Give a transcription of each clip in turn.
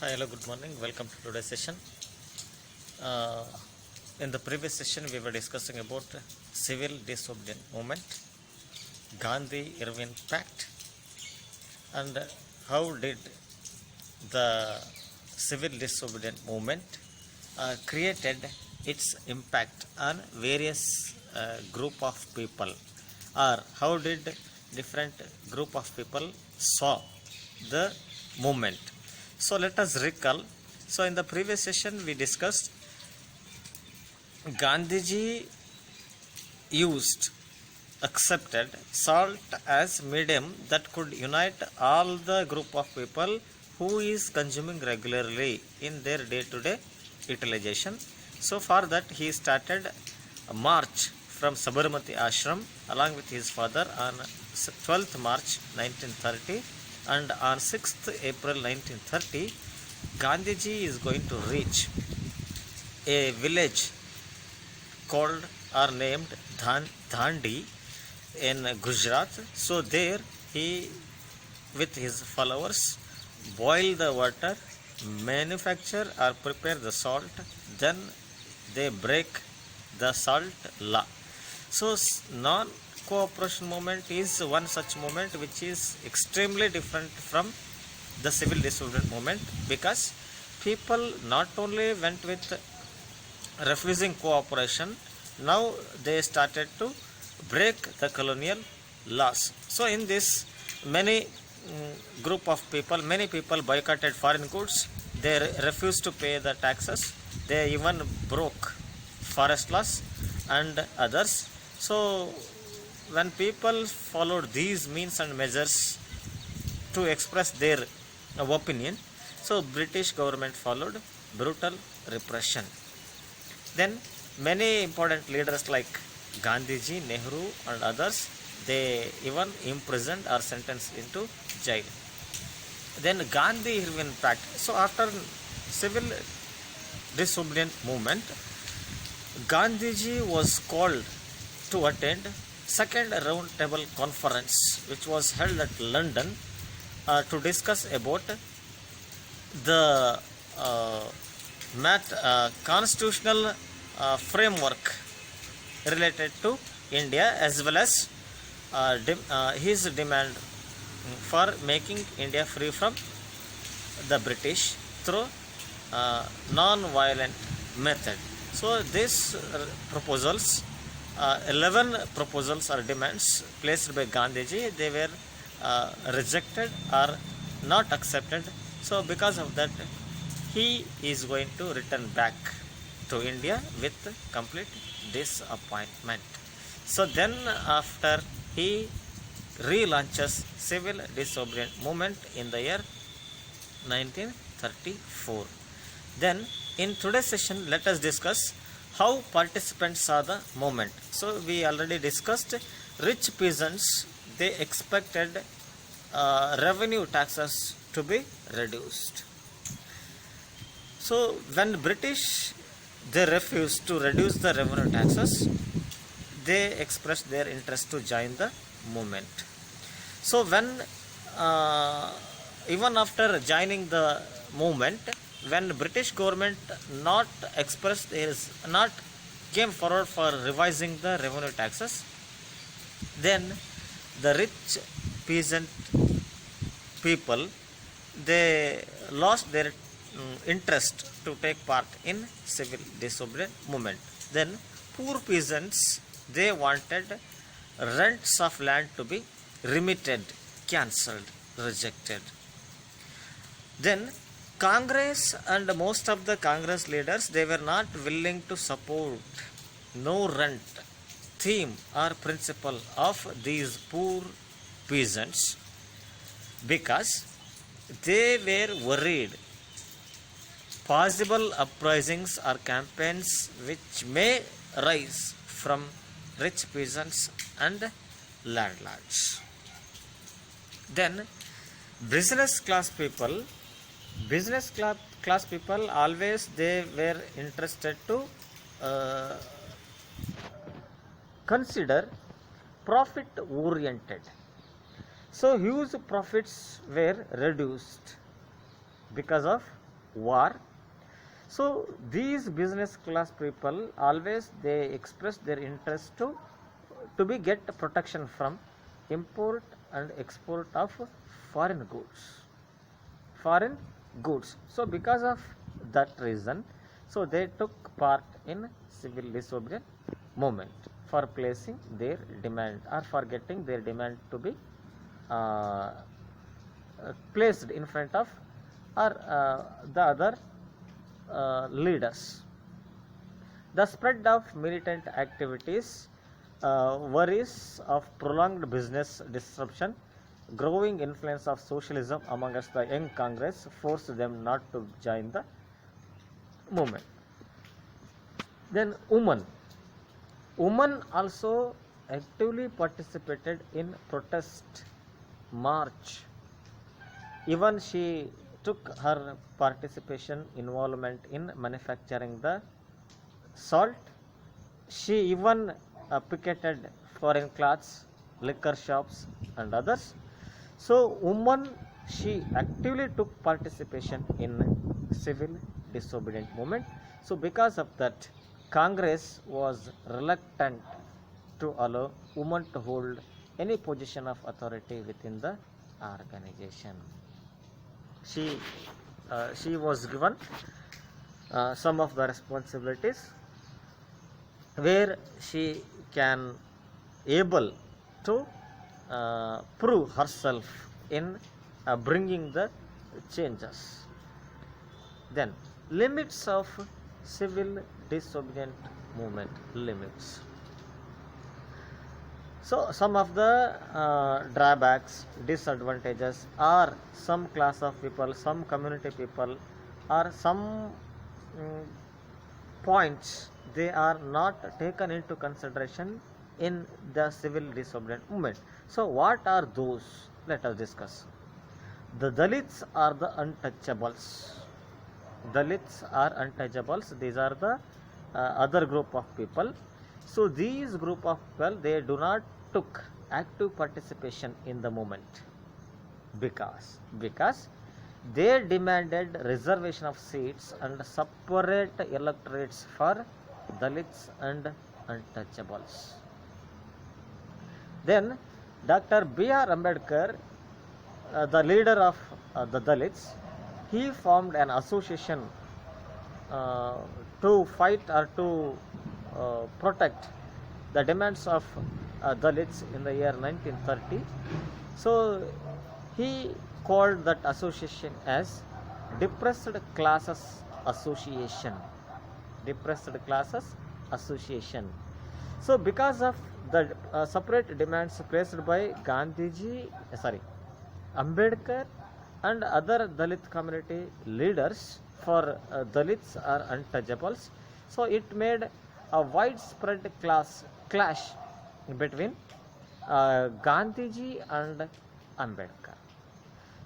Hi, hello, good morning. Welcome to today's session. Uh, in the previous session, we were discussing about civil disobedience movement, Gandhi-Irvin Pact, and how did the civil disobedience movement created its impact on various group of people, or how did different group of people saw the movement. So let us recall. So in the previous session we discussed Gandhiji used accepted salt as medium that could unite all the group of people who is consuming regularly in their day-to-day utilization. So for that he started a march from Sabarmati Ashram along with his father on 12th March 1930, and on 6th April 1930 Gandhiji is going to reach a village called or named Dandi in Gujarat. So there he with his followers boil the water, manufacture or prepare the salt, then they break the salt law. So non-cooperation movement is one such movement which is extremely different from the civil disobedience movement, because people not only went with refusing cooperation, now they started to break the colonial laws. So in this many group of people, many people boycotted foreign goods, they refused to pay the taxes, they even broke forest laws and others. So when people followed these means and measures to express their opinion, so British government followed brutal repression. Then many important leaders like Gandhiji, Nehru and others, they even imprisoned or sentenced into jail. Then Gandhi-Irvin Pact. So after civil disobedience movement, Gandhiji was called to attend second round table conference which was held at London to discuss about the constitutional framework related to India, as well as his demand for making India free from the British through non-violent method. So these proposals, 11 proposals or demands placed by Gandhiji, they were rejected or not accepted. So because of that, he is going to return back to India with complete disappointment. So then after he relaunches civil disobedience movement in the year 1934. Then in today's session let us discuss how participants saw the movement. So we already discussed rich peasants, they expected revenue taxes to be reduced. So when British they refused to reduce the revenue taxes, they expressed their interest to join the movement. So when even after joining the movement, when British government not expressed not came forward for revising the revenue taxes, then the rich peasant people, they lost their interest to take part in civil disobedience movement. Then poor peasants, they wanted rents of land to be remitted, cancelled, rejected. Then Congress and most of the Congress leaders, they were not willing to support no rent theme or principle of these poor peasants, because they were worried possible uprisings or campaigns which may rise from rich peasants and landlords. Then business class people always they were interested to consider profit oriented. So huge profits were reduced because of war. So these business class people always they express their interest to be get protection from import and export of foreign goods. Foreign goods. So because of that reason, so they took part in civil disobedience movement for placing their demand or for getting their demand to be uh, placed in front of or the other leaders. The spread of militant activities, worries of prolonged business disruption, growing influence of socialism amongst the young Congress forced them not to join the movement. Then women also actively participated in protest march. Even she took her participation involvement in manufacturing the salt. She even picketed foreign cloths, liquor shops, and others. So, woman she actively took participation in civil disobedient movement. So, because of that, Congress was reluctant to allow women to hold any position of authority within the organization. She was given some of the responsibilities where she can able to prove herself in bringing the changes. Then limits of civil disobedient movement limits. So some of the drawbacks, disadvantages are some class of people, some community people, or some points they are not taken into consideration in the civil disobedient movement. So what are those? Let us discuss. The Dalits are the untouchables. Dalits are untouchables. These are the other group of people. So these group of people they do not took active participation in the movement because they demanded reservation of seats and separate electorates for Dalits and untouchables. Then Dr. B.R. Ambedkar, the leader of the Dalits, he formed an association to fight or to protect the demands of Dalits in the year 1930. So he called that association as Depressed Classes Association. Depressed Classes Association. So because of the separate demands placed by Ambedkar and other Dalit community leaders for Dalits or untouchables, so it made a widespread clash between Gandhiji and Ambedkar.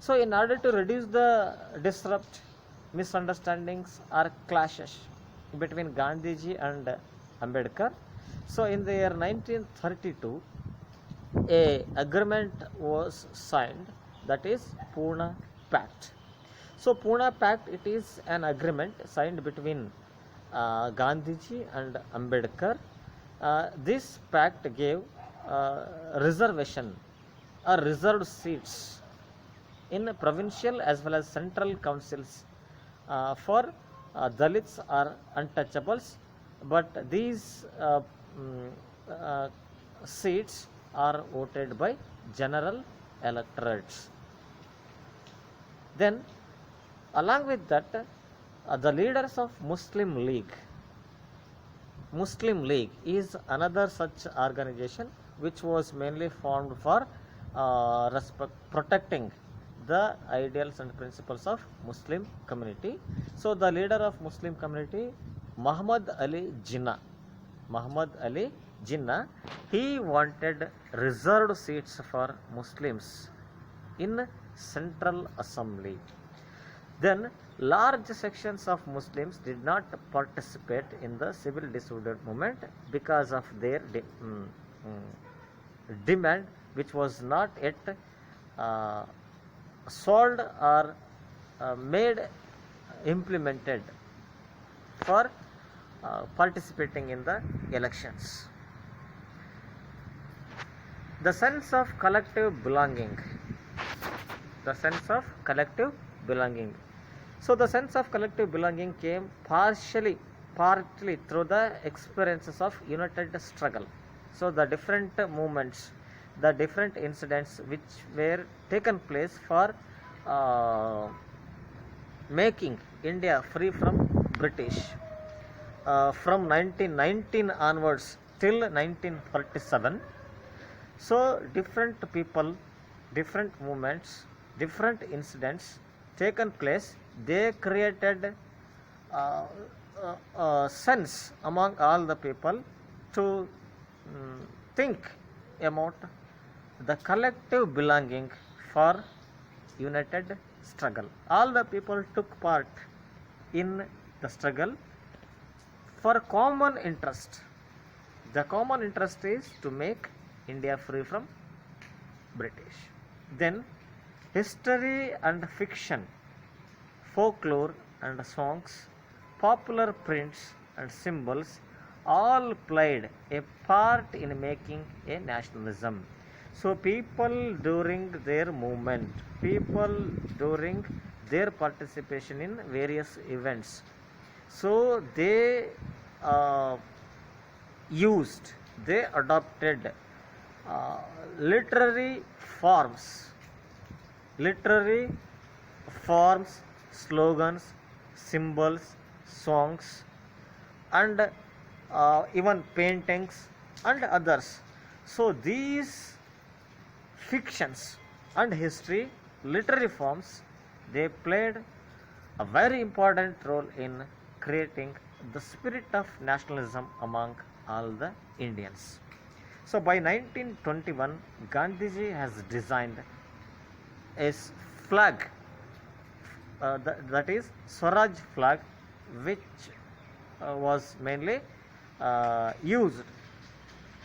So in order to reduce the disrupt misunderstandings or clashes between Gandhiji and Ambedkar, so in the year 1932 a agreement was signed, that is Pune Pact. So Pune Pact, it is an agreement signed between Gandhiji and Ambedkar. This pact gave reservation or reserved seats in provincial as well as central councils for Dalits or untouchables, but these seats are voted by general electorates. Then along with that, the leaders of Muslim League is another such organization which was mainly formed for protecting the ideals and principles of Muslim community. So the leader of Muslim community, Muhammad Ali Jinnah, he wanted reserved seats for Muslims in Central Assembly. Then large sections of Muslims did not participate in the civil disobedience movement because of their demand, which was not yet solved or made implemented for participating in the elections. The sense of collective belonging. The sense of collective belonging. So the sense of collective belonging came partly through the experiences of united struggle. So the different movements, the different incidents which were taken place for making India free from British from 1919 onwards till 1947. So different people, different movements, different incidents taken place. They created sense among all the people to think about the collective belonging for united struggle. All the people took part in the struggle for common interest. The common interest is to make India free from British. Then history and fiction, folklore and songs, popular prints and symbols all played a part in making a nationalism. So people during their movement, people during their participation in various events, so they they adopted literary forms, literary forms, slogans, symbols, songs, and even paintings and others. So these fictions and history, literary forms, they played a very important role in creating the spirit of nationalism among all the Indians. So by 1921, Gandhiji has designed a flag, that is Swaraj flag, which was mainly used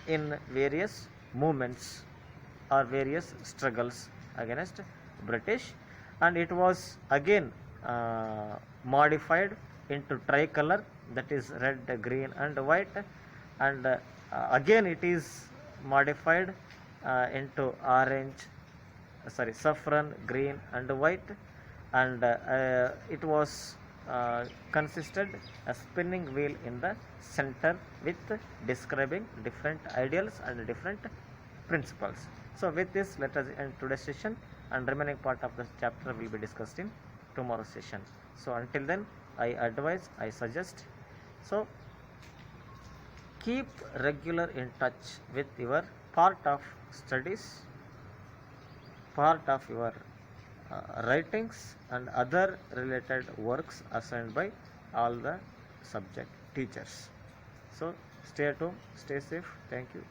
in various movements or various struggles against British, and it was again modified into tricolor, that is red, green and white, and again it is modified into orange, saffron, green and white, and it was consisted a spinning wheel in the center with describing different ideals and different principles. So with this, let us end today's session, and remaining part of the chapter will be discussed in tomorrow's session. So until then, I advise, I suggest, so keep regular in touch with your part of studies, part of your writings and other related works assigned by all the subject teachers. So stay at home, stay safe. Thank you.